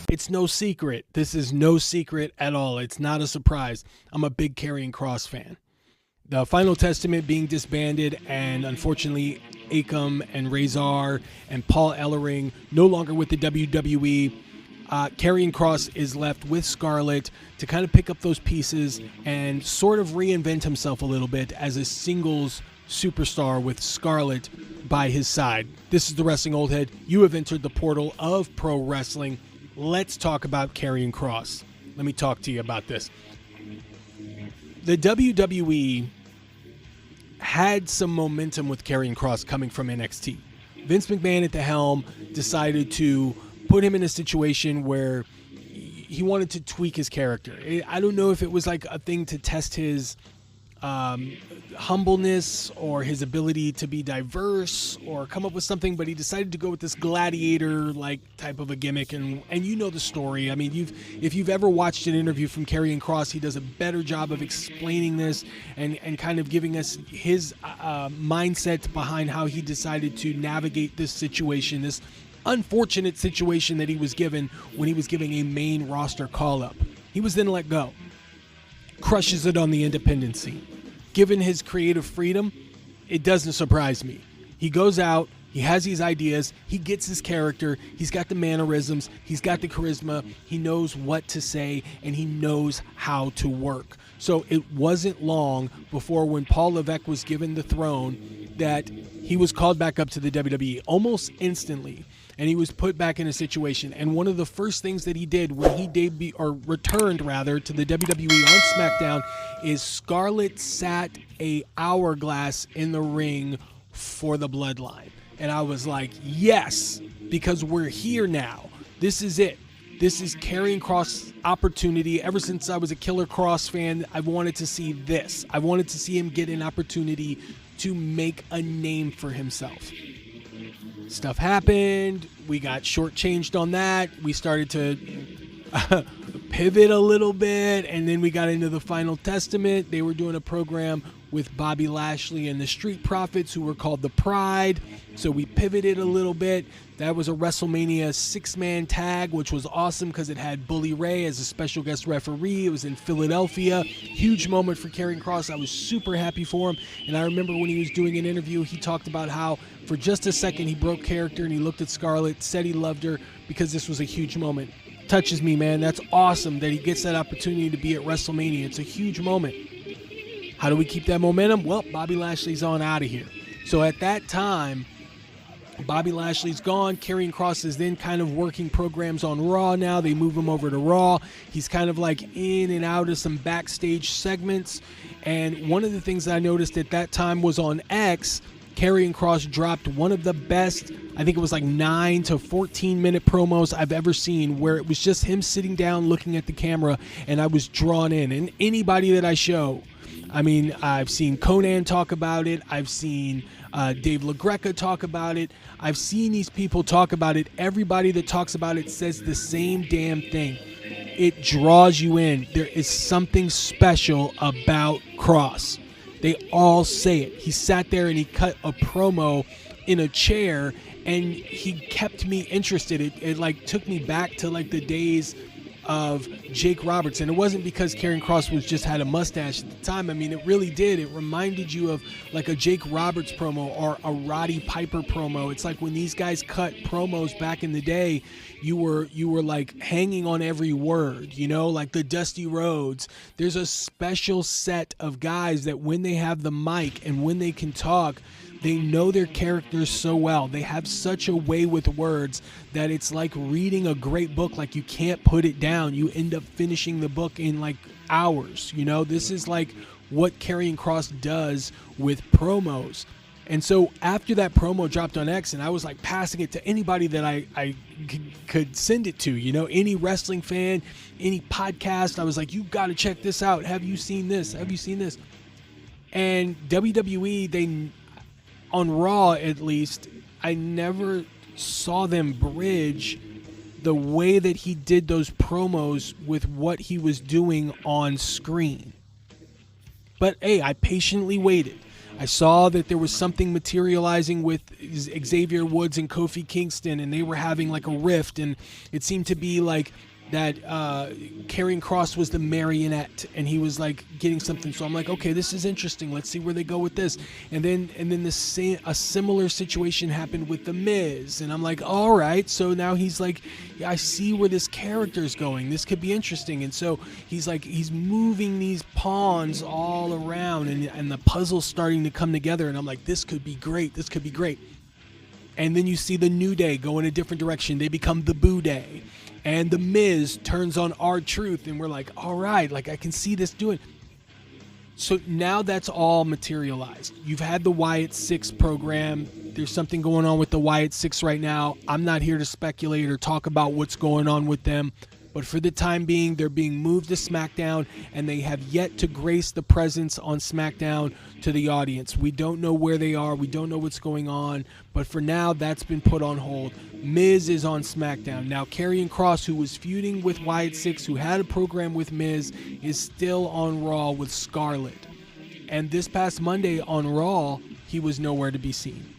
It's no secret. This is no secret at all. It's not a surprise. I'm a big Karrion Kross fan. The Final Testament being disbanded, and unfortunately, Akam and Razor and Paul Ellering no longer with the WWE. Karrion Kross is left with Scarlett to kind of pick up those pieces and sort of reinvent himself a little bit as a singles superstar with Scarlett by his side. This is the Wrestling Old Head. You have entered the portal of pro wrestling. Let's talk about Karrion Kross. Let me talk to you about this. The WWE had some momentum with Karrion Kross coming from NXT. Vince McMahon at the helm decided to put him in a situation where he wanted to tweak his character. I don't know if it was like a thing to test his humbleness or his ability to be diverse or come up with something, but he decided to go with this gladiator like type of a gimmick, and you know the story. I mean, if you've ever watched an interview from Karrion Kross, he does a better job of explaining this and kind of giving us his mindset behind how he decided to navigate this situation, this unfortunate situation that he was given when he was giving a main roster call-up. He was then let go. Crushes it on the independent scene. Given his creative freedom, it doesn't surprise me. He goes out, he has these ideas, he gets his character, he's got the mannerisms, he's got the charisma, he knows what to say, and he knows how to work. So it wasn't long before when Paul Levesque was given the throne that he was called back up to the WWE almost instantly. And he was put back in a situation. And one of the first things that he did when he returned to the WWE on SmackDown is Scarlett sat a hourglass in the ring for the Bloodline. And I was like, yes, because we're here now. This is it. This is Karrion Kross' opportunity. Ever since I was a Killer Kross fan, I've wanted to see this. I wanted to see him get an opportunity to make a name for himself. Stuff happened. We got shortchanged on that. We started to pivot a little bit, and then we got into the Final Testament. They were doing a program with Bobby Lashley and the Street Profits, who were called the Pride. So we pivoted a little bit. That was a WrestleMania 6-man tag, which was awesome because it had Bully Ray as a special guest referee. It was in Philadelphia. Huge moment for Karrion Kross. I was super happy for him. And I remember when he was doing an interview, he talked about how for just a second he broke character and he looked at Scarlett, said he loved her because this was a huge moment. Touches me, man. That's awesome that he gets that opportunity to be at WrestleMania. It's a huge moment. How do we keep that momentum? Well, Bobby Lashley's on out of here. So at that time, Bobby Lashley's gone. Karrion Kross is then kind of working programs on Raw now. They move him over to Raw. He's kind of like in and out of some backstage segments. And one of the things that I noticed at that time was on X, Karrion Kross dropped one of the best, I think it was like 9 to 14 minute promos I've ever seen, where it was just him sitting down looking at the camera, and I was drawn in. And anybody that I show, I mean, I've seen Conan talk about it. I've seen Dave LaGreca talk about it. I've seen these people talk about it. Everybody that talks about it says the same damn thing. It draws you in. There is something special about Kross. They all say it. He sat there and he cut a promo in a chair, and he kept me interested. It like took me back to like the days of Jake Roberts, and it wasn't because Karrion Kross was just had a mustache at the time. I mean, it really did. It reminded you of like a Jake Roberts promo or a Roddy Piper promo. It's like when these guys cut promos back in the day, you were like hanging on every word, you know, like the Dusty Rhodes. There's a special set of guys that when they have the mic and when they can talk, they know their characters so well. They have such a way with words that it's like reading a great book. Like you can't put it down. You end up finishing the book in like hours. You know, this is like what Karrion Kross does with promos. And so after that promo dropped on X, and I was like passing it to anybody that I could send it to, you know, any wrestling fan, any podcast, I was like, you got to check this out. Have you seen this? Have you seen this? And WWE, they, on Raw at least, I never saw them bridge the way that he did those promos with what he was doing on screen. But hey, I patiently waited. I saw that there was something materializing with Xavier Woods and Kofi Kingston, and they were having like a rift, and it seemed to be like that Karrion Kross was the marionette, and he was like getting something. So I'm like, okay, this is interesting. Let's see where they go with this. And then a similar situation happened with the Miz, and I'm like, all right. So now he's like, yeah, I see where this character's going. This could be interesting. And so he's moving these pawns all around, and the puzzle's starting to come together. And I'm like, this could be great. This could be great. And then you see the New Day go in a different direction. They become the Boo Day. And the Miz turns on R-Truth, and we're like, all right, like I can see this doing. So now that's all materialized. You've had the Wyatt 6 program. There's something going on with the Wyatt 6 right now. I'm not here to speculate or talk about what's going on with them. But for the time being, they're being moved to SmackDown, and they have yet to grace the presence on SmackDown to the audience. We don't know where they are. We don't know what's going on. But for now, that's been put on hold. Miz is on SmackDown. Now, Karrion Kross, who was feuding with Wyatt 6, who had a program with Miz, is still on Raw with Scarlett. And this past Monday on Raw, he was nowhere to be seen.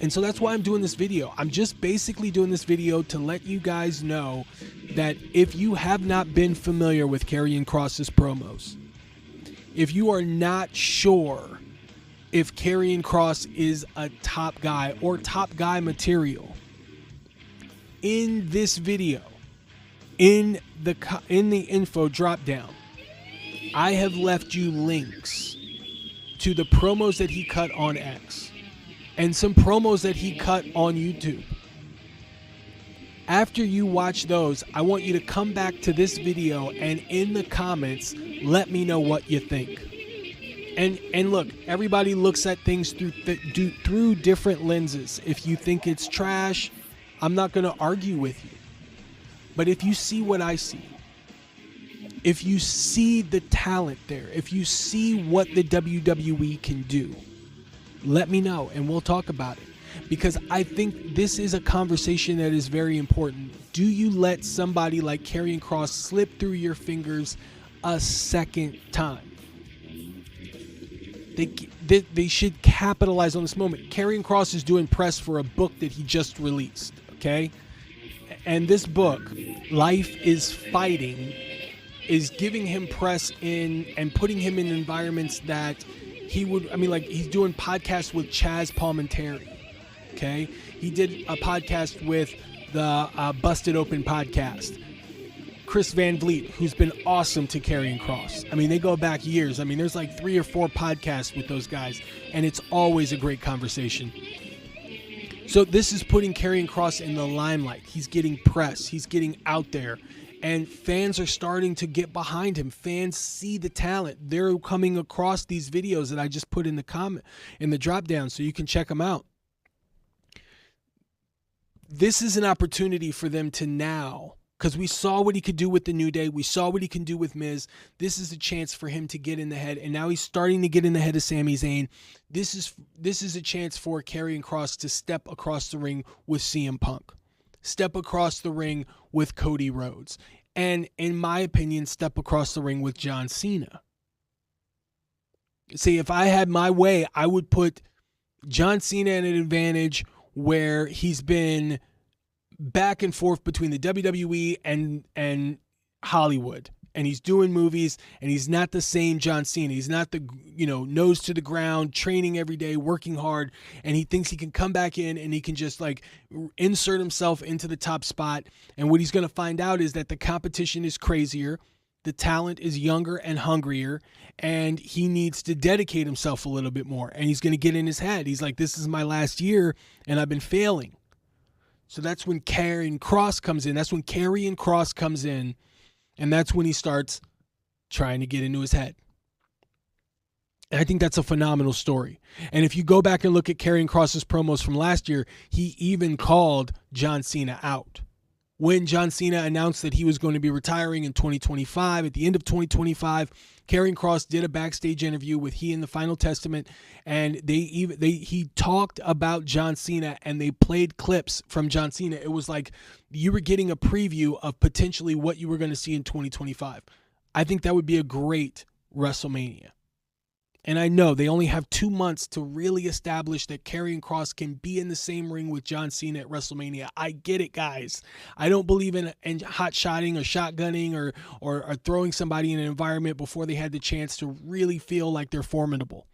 And so that's why I'm doing this video. I'm just basically doing this video to let you guys know that if you have not been familiar with Karrion Kross's promos, if you are not sure if Karrion Kross is a top guy or top guy material, in this video, in the info drop down, I have left you links to the promos that he cut on X and some promos that he cut on YouTube. After you watch those, I want you to come back to this video and in the comments, let me know what you think. And look, everybody looks at things through different lenses. If you think it's trash, I'm not going to argue with you. But if you see what I see, if you see the talent there, if you see what the WWE can do, let me know and we'll talk about it. Because I think this is a conversation that is very important. Do you let somebody like Karrion Kross slip through your fingers a second time? They should capitalize on this moment. Karrion Kross is doing press for a book that he just released, okay? And this book, Life is Fighting, is giving him press in and putting him in environments that he would, I mean, like he's doing podcasts with Chaz Palminteri, okay? He did a podcast with the Busted Open podcast. Chris Van Vliet, who's been awesome to Karrion Kross. I mean, they go back years. I mean, there's like 3 or 4 podcasts with those guys, and it's always a great conversation. So this is putting Karrion Kross in the limelight. He's getting press. He's getting out there. And fans are starting to get behind him. Fans see the talent. They're coming across these videos that I just put in the drop down so you can check them out. This is an opportunity for them to now, because we saw what he could do with the New Day. We saw what he can do with Miz. This is a chance for him to get in the head, and now he's starting to get in the head of Sami Zayn. This is a chance for Karrion Kross to step across the ring with CM Punk, step across the ring with Cody Rhodes, and in my opinion, step across the ring with John Cena. See, if I had my way, I would put John Cena at an advantage where he's been back and forth between the WWE and Hollywood, and he's doing movies, and he's not the same John Cena. He's not the, nose to the ground, training every day, working hard, and he thinks he can come back in and he can just like insert himself into the top spot. And what he's going to find out is that the competition is crazier, the talent is younger and hungrier, and he needs to dedicate himself a little bit more. And he's going to get in his head. He's like, this is my last year and I've been failing. So that's when Karrion Kross comes in. That's when Karrion Kross comes in. And that's when he starts trying to get into his head. And I think that's a phenomenal story. And if you go back and look at Karrion Kross's promos from last year, he even called John Cena out. When John Cena announced that he was going to be retiring in 2025, at the end of 2025, Karrion Kross did a backstage interview with he and the Final Testament, and he talked about John Cena, and they played clips from John Cena. It was like you were getting a preview of potentially what you were going to see in 2025. I think that would be a great WrestleMania. And I know they only have 2 months to really establish that Karrion Kross can be in the same ring with John Cena at WrestleMania. I get it, guys. I don't believe in hot-shotting or shotgunning or throwing somebody in an environment before they had the chance to really feel like they're formidable.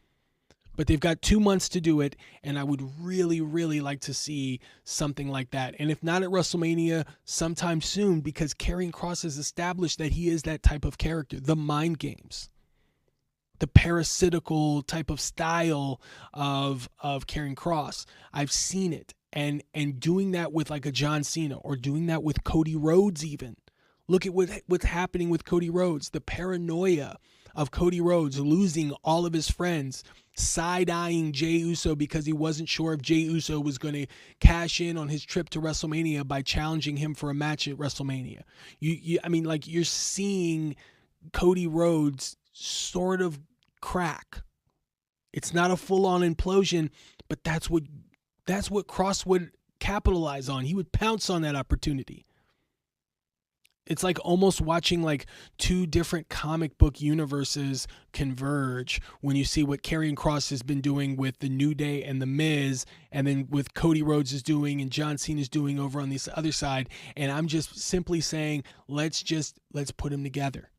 But they've got 2 months to do it, and I would really, really like to see something like that. And if not at WrestleMania, sometime soon, because Karrion Kross has established that he is that type of character. The mind games, the parasitical type of style of Karrion Kross. I've seen it. And doing that with like a John Cena, or doing that with Cody Rhodes even. Look at what's happening with Cody Rhodes. The paranoia of Cody Rhodes losing all of his friends, side-eyeing Jey Uso because he wasn't sure if Jey Uso was going to cash in on his trip to WrestleMania by challenging him for a match at WrestleMania. I mean, like, you're seeing Cody Rhodes sort of crack. It's not a full-on implosion, but that's what Kross would capitalize on. He would pounce on that opportunity. It's like almost watching like two different comic book universes converge when you see what Karrion Kross has been doing with the New Day and the Miz, and then with Cody Rhodes is doing and John Cena is doing over on this other side. And I'm just simply saying, let's put them together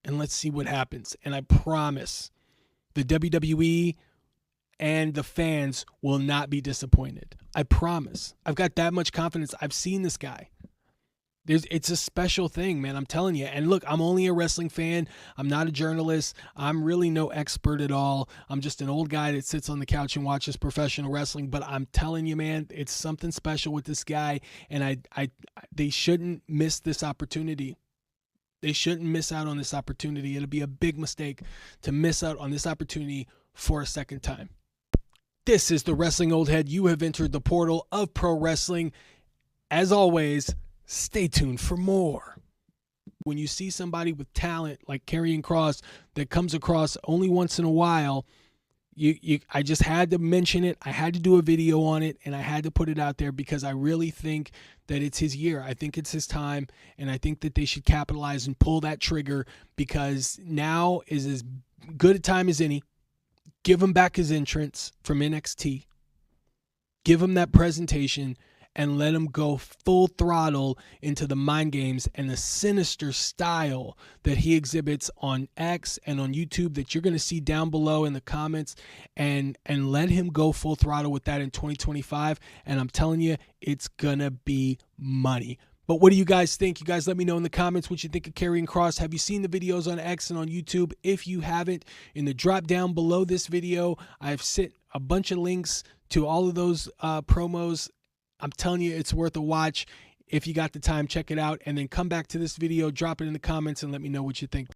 and let's see what happens. And I promise the WWE and the fans will not be disappointed. I promise. I've got that much confidence. I've seen this guy. It's a special thing, man. I'm telling you. And look, I'm only a wrestling fan. I'm not a journalist. I'm really no expert at all. I'm just an old guy that sits on the couch and watches professional wrestling. But I'm telling you, man, it's something special with this guy. And they shouldn't miss this opportunity. They shouldn't miss out on this opportunity. It'll be a big mistake to miss out on this opportunity for a second time. This is the Wrestling Old Head. You have entered the portal of pro wrestling. As always, stay tuned for more. When you see somebody with talent like Karrion Kross that comes across only once in a while, I just had to mention it. I had to do a video on it, and I had to put it out there because I really think that it's his year. I think it's his time, and I think that they should capitalize and pull that trigger, because now is as good a time as any. Give him back his entrance from NXT. Give him that presentation and let him go full throttle into the mind games and the sinister style that he exhibits on X and on YouTube that you're going to see down below in the comments, and let him go full throttle with that in 2025. And I'm telling you, it's going to be money. But what do you guys think? You guys let me know in the comments what you think of Karrion Kross. Have you seen the videos on X and on YouTube? If you haven't, in the drop down below this video, I've sent a bunch of links to all of those promos. I'm telling you, it's worth a watch. If you got the time, check it out. And then come back to this video, drop it in the comments, and let me know what you think.